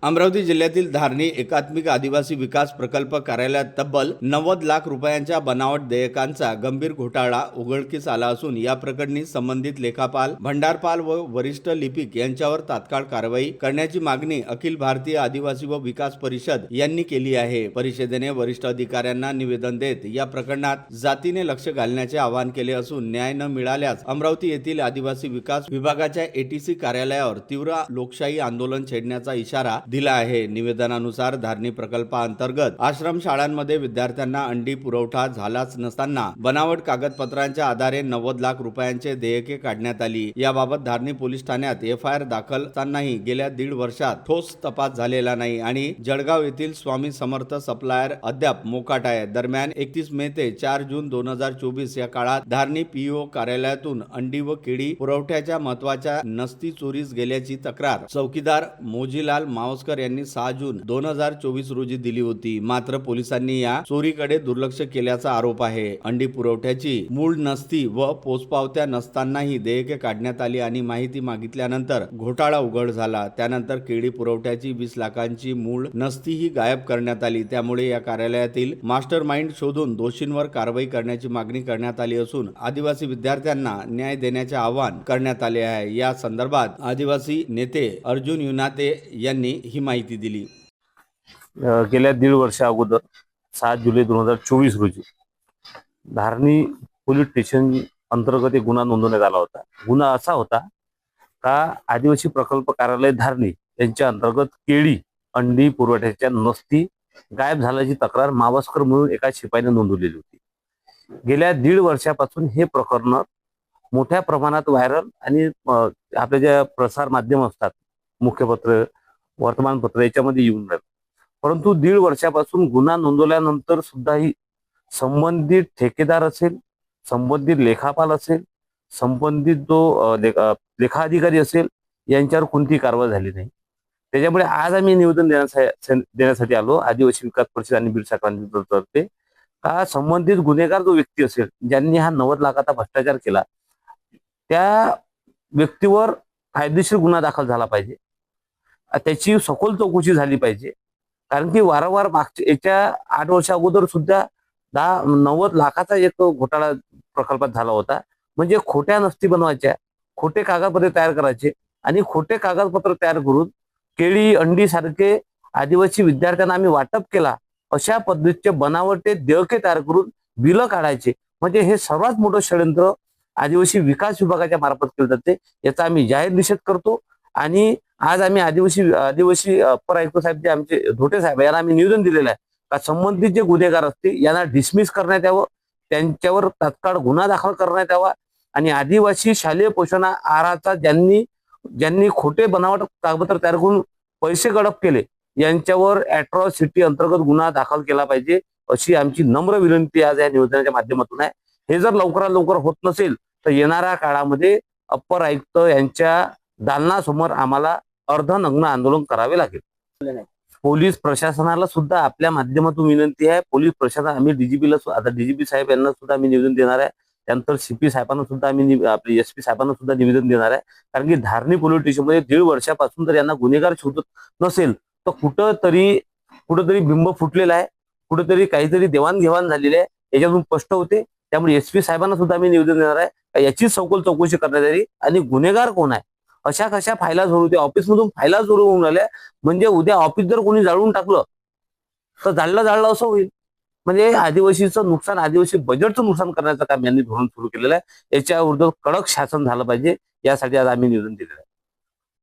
अमरावती जिल्ह्यातील धारणी एकात्मिक आदिवासी विकास प्रकल्प कार्यालयात तब्बल 90 लाख रुपयांच्या बनावट देयकांचा गंभीर घोटाळा उघडकीस आला असून या प्रकरणी संबंधित लेखापाल, भंडारपाल व वरिष्ठ लिपिक यांच्यावर तात्काळ कारवाई करण्याची मागणी अखिल भारतीय आदिवासी व विकास परिषद यांनी केली आहे। परिषदेने वरिष्ठ अधिकाऱ्यांना निवेदन देत या प्रकरणात जातीने लक्ष घालण्याचे आवाहन केले असून न्याय न मिळाल्यास अमरावती येथील आदिवासी विकास विभागाच्या एटीसी कार्यालयावर तीव्र लोकशाही आंदोलन छेडण्याचा इशारा दिला आहे। निवेदनानुसार धारणी प्रकल्पाअंतर्गत आश्रम शाळांमध्ये विद्यार्थ्यांना अंडी पुरवठा झालाच नसताना बनावट कागदपत्रांच्या आधारे 90 लाख रुपयांचे देयके काढण्यात आली। याबाबत धारणी पोलीस ठाण्यात एफआयआर दाखल असतानाही गेल्या 1.5 वर्षात ठोस तपास झालेला नाही आणि जळगाव येथील स्वामी समर्थ सप्लायर अद्याप मोकाट आहे। दरम्यान 31 मे ते 4 जून 2024 या काळात धारणी पीओ कार्यालयातून अंडी व केळी पुरवठ्याच्या महत्वाच्या नसती चोरीस गेल्याची तक्रार चौकीदार मोजीलाल मावस्कर यांनी 6 जून 2024 रोजी दिली होती। मात्र पोलिसांनी या चोरीकडे दुर्लक्ष केल्याचा आरोप आहे। अंडी पुरवठ्याची मूळ नसती व पोचपावत्या नसतानाही देयके काढण्यात आली आणि माहिती मागितल्यानंतर घोटाळा उघड झाला। त्यानंतर केळी पुरवठ्याची 20 लाखांची मूळ नसतीही गायब करण्यात आली। त्यामुळे या कार्यालयातील मास्टर माइंड शोधून दोषींवर कारवाई करण्याची मागणी करण्यात आली असून आदिवासी विद्यार्थ्यांना न्याय देण्याचे आवाहन करण्यात आले आहे। या संदर्भात आदिवासी नेते अर्जुन युनाते यांनी ही माहिती दिली। गेल्या 1.5 वर्ष अगोदर 7 जुलै 2024 रोजी धारणी पोलीस स्टेशन अंतर्गत एक गुन्हा नोंदवण्यात आला होता। गुन्हा असा होता का आदिवासी प्रकल्प कार्यालय धारणी यांच्या अंतर्गत केळी अंडी पुरवठ्याच्या नसती गायब झाल्याची तक्रार मावस्कर म्हणून एका शिपाईने नोंदवलेली होती। गेल्या 1.5 वर्षापासून हे प्रकरण मोठ्या प्रमाणात व्हायरल आणि आपल्या ज्या प्रसार माध्यम असतात, मुख्यपत्र, वर्तमानपत्र याच्यामध्ये येऊन राहिले। परंतु 1.5 वर्षापासून गुन्हा नोंदवल्यानंतर सुद्धाही संबंधित ठेकेदार असेल, संबंधित लेखापाल असेल, संबंधित जो लेखा अधिकारी असेल यांच्यावर कोणती कारवाई झाली नाही। त्याच्यामुळे आज आम्ही निवेदन देण्यासाठी आलो आदिवासी विकास परिषद आणि बीड शाखांतर्फे का संबंधित गुन्हेगार जो व्यक्ती असेल ज्यांनी हा 90 लाखाचा भ्रष्टाचार केला त्या व्यक्तीवर कायदेशीर गुन्हा दाखल झाला पाहिजे, त्याची सखोल चौकशी झाली पाहिजे। कारण की वारंवार मागच्या याच्या 8 वर्ष अगोदर सुद्धा 90 लाखाचा एक घोटाळा प्रकल्पात झाला होता। म्हणजे खोट्या नसती बनवायच्या, खोटे कागदपत्र तयार करायचे आणि खोटे कागदपत्र तयार करून केळी अंडी सारखे आदिवासी विद्यार्थ्यांना आम्ही वाटप केला अशा पद्धतीचे बनावटे देयके तयार करून बिलं काढायचे। म्हणजे हे सर्वात मोठं षडयंत्र आदिवासी विकास विभागाच्या मार्फत केले जाते। याचा आम्ही जाहीर निषेध करतो आणि आज आम्ही आदिवासी अप्पर आयुक्त साहेब जे आमचे धोटे साहेब यांना आम्ही निवेदन दिलेलं आहे का संबंधित जे गुन्हेगार असतील यांना डिसमिस करण्यात यावं, त्यांच्यावर तात्काळ गुन्हा दाखल करण्यात यावा आणि आदिवासी शालेय पोषण आहाराचा ज्यांनी खोटे बनावट कागदपत्र तयार करून पैसे गडप केले यांच्यावर अॅट्रॉसिटी अंतर्गत गुन्हा दाखल केला पाहिजे अशी आमची नम्र विनंती आज या निवेदनाच्या माध्यमातून आहे। हे जर लवकरात लवकर होत नसेल तर येणाऱ्या काळामध्ये अप्पर आयुक्त यांच्या दालनासमोर आम्हाला अर्धनग्न आंदोलन करावे लागेल। पोलीस प्रशासनाला सुद्धा आपल्या माध्यमातून विनंती आहे। पोलीस प्रशासन आम्ही डीजीपीला आता डीजीपी साहेब यांना सुद्धा आम्ही निवेदन देणार आहे। त्यानंतर सीपी साहेबांना सुद्धा आम्ही आपले एसपी साहेबांना सुद्धा निवेदन देणार आहे। कारण की धारणी पोलीस स्टेशनमध्ये 1.5 वर्षापासून जर यांना गुन्हेगार शोधत नसेल तर कुठंतरी बिंब फुटलेला आहे, कुठेतरी काहीतरी देवाणघेवाण झालेली आहे याच्यातून स्पष्ट होते। त्यामुळे एसपी साहेबांना सुद्धा आम्ही निवेदन देणार आहे याची सखोल चौकशी करण्यात यावी आणि गुन्हेगार कोण आहे, अशा कशा फायला जोडू होते, ऑफिसमधून फायला जोडून होऊन राहिल्या। म्हणजे उद्या ऑफिस जर कोणी जाळून टाकलं तर जाळलं असं होईल। म्हणजे आदिवासीचं नुकसान, आदिवासी बजेटचं नुकसान करण्याचं काम यांनी धोरण सुरू केलेलं आहे। याच्या विरुद्ध कडक शासन झालं पाहिजे यासाठी आज आम्ही निवेदन दिलेलं आहे।